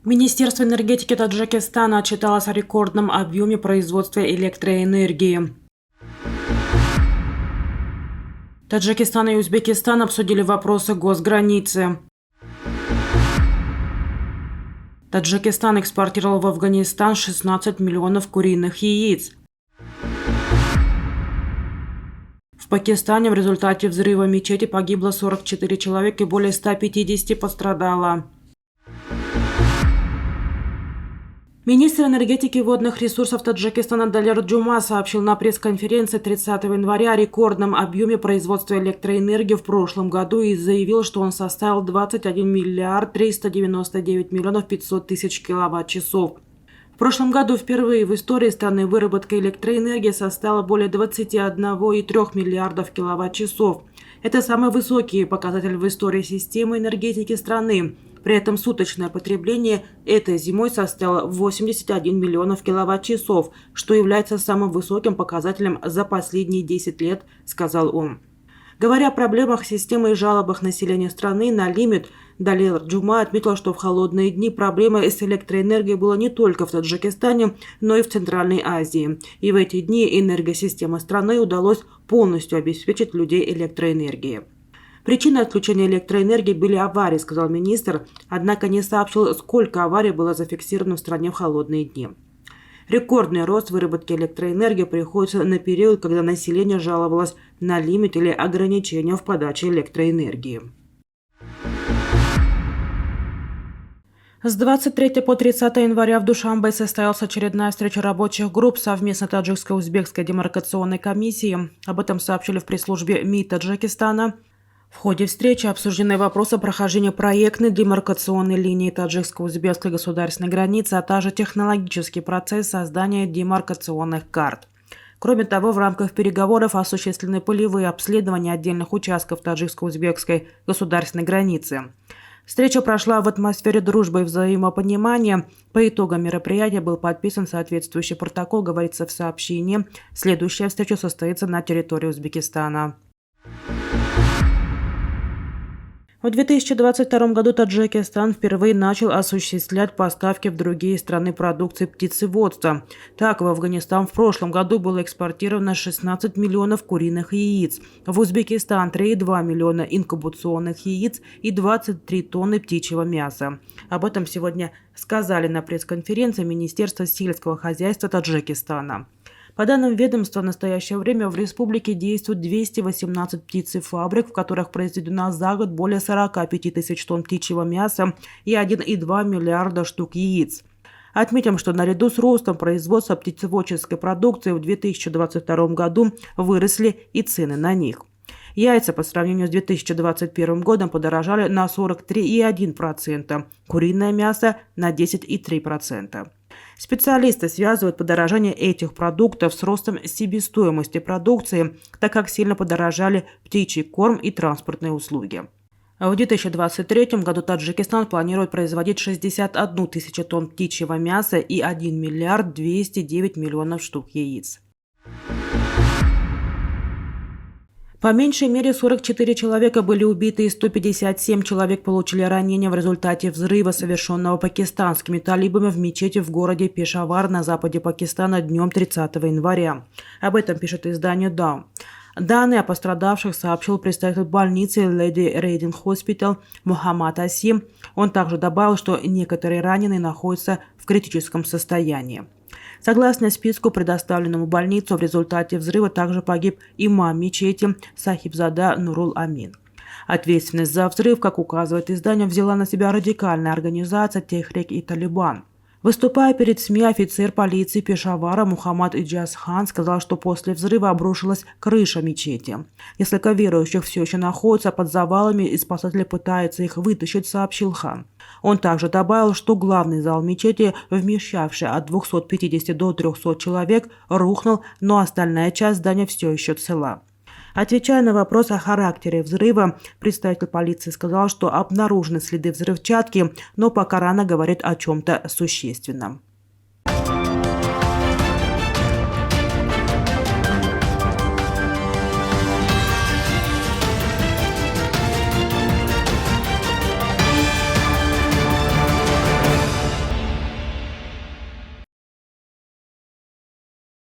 Министерство энергетики Таджикистана отчиталось о рекордном объеме производства электроэнергии. Таджикистан и Узбекистан обсудили вопросы госграницы. Таджикистан экспортировал в Афганистан 16 миллионов куриных яиц. В Пакистане в результате взрыва мечети погибло 44 человека и более 150 пострадало. Министр энергетики и водных ресурсов Таджикистана Далер Джума сообщил на пресс-конференции 30 января о рекордном объеме производства электроэнергии в прошлом году и заявил, что он составил 21 миллиард 399 миллионов 500 тысяч киловатт-часов. В прошлом году впервые в истории страны выработка электроэнергии составила более 21,3 миллиардов киловатт-часов. Это самый высокий показатель в истории системы энергетики страны. При этом суточное потребление этой зимой составило 81 миллионов киловатт-часов, что является самым высоким показателем за последние 10 лет, сказал он. Говоря о проблемах системы и жалобах населения страны на лимит, Далер Джума отметил, что в холодные дни проблема с электроэнергией была не только в Таджикистане, но и в Центральной Азии. И в эти дни энергосистеме страны удалось полностью обеспечить людей электроэнергией. Причиной отключения электроэнергии были аварии, сказал министр, однако не сообщил, сколько аварий было зафиксировано в стране в холодные дни. Рекордный рост выработки электроэнергии приходится на период, когда население жаловалось на лимит или ограничения в подаче электроэнергии. С 23 по 30 января в Душанбе состоялась очередная встреча рабочих групп совместно Таджикско-Узбекской демаркационной комиссии. Об этом сообщили в пресс-службе МИД Таджикистана. В ходе встречи обсуждены вопросы прохождения проектной демаркационной линии таджикско-узбекской государственной границы, а также технологический процесс создания демаркационных карт. Кроме того, в рамках переговоров осуществлены полевые обследования отдельных участков таджикско-узбекской государственной границы. Встреча прошла в атмосфере дружбы и взаимопонимания. По итогам мероприятия был подписан соответствующий протокол, говорится в сообщении. Следующая встреча состоится на территории Узбекистана. В 2022 году Таджикистан впервые начал осуществлять поставки в другие страны продукции птицеводства. Так, в Афганистан в прошлом году было экспортировано 16 миллионов куриных яиц, в Узбекистан 3,2 миллиона инкубационных яиц и 23 тонны птичьего мяса. Об этом сегодня сказали на пресс-конференции Министерства сельского хозяйства Таджикистана. По данным ведомства, в настоящее время в республике действует 218 птицефабрик, в которых произведено за год более 45 тысяч тонн птичьего мяса и 1,2 миллиарда штук яиц. Отметим, что наряду с ростом производства птицеводческой продукции в 2022 году выросли и цены на них. Яйца по сравнению с 2021 годом подорожали на 43,1%, куриное мясо на 10,3%. Специалисты связывают подорожание этих продуктов с ростом себестоимости продукции, так как сильно подорожали птичий корм и транспортные услуги. В 2023 году Таджикистан планирует производить 61 тысячу тонн птичьего мяса и 1 миллиард 209 миллионов штук яиц. По меньшей мере 44 человека были убиты и 157 человек получили ранения в результате взрыва, совершенного пакистанскими талибами в мечети в городе Пешавар на западе Пакистана днем 30 января. Об этом пишет издание «Даун». Данные о пострадавших сообщил представитель больницы Lady Reading Hospital Мухаммад Асим. Он также добавил, что некоторые раненые находятся в критическом состоянии. Согласно списку, предоставленному больницу, в результате взрыва также погиб имам мечети Сахибзада Нурул Амин. Ответственность за взрыв, как указывает издание, взяла на себя радикальная организация Техрик и Талибан. Выступая перед СМИ, офицер полиции Пешавара Мухаммад Иджаз Хан сказал, что после взрыва обрушилась крыша мечети. Несколько верующих все еще находятся под завалами, и спасатели пытаются их вытащить, сообщил Хан. Он также добавил, что главный зал мечети, вмещавший от 250 до 300 человек, рухнул, но остальная часть здания все еще цела. Отвечая на вопрос о характере взрыва, представитель полиции сказал, что обнаружены следы взрывчатки, но пока рано говорить о чем-то существенном.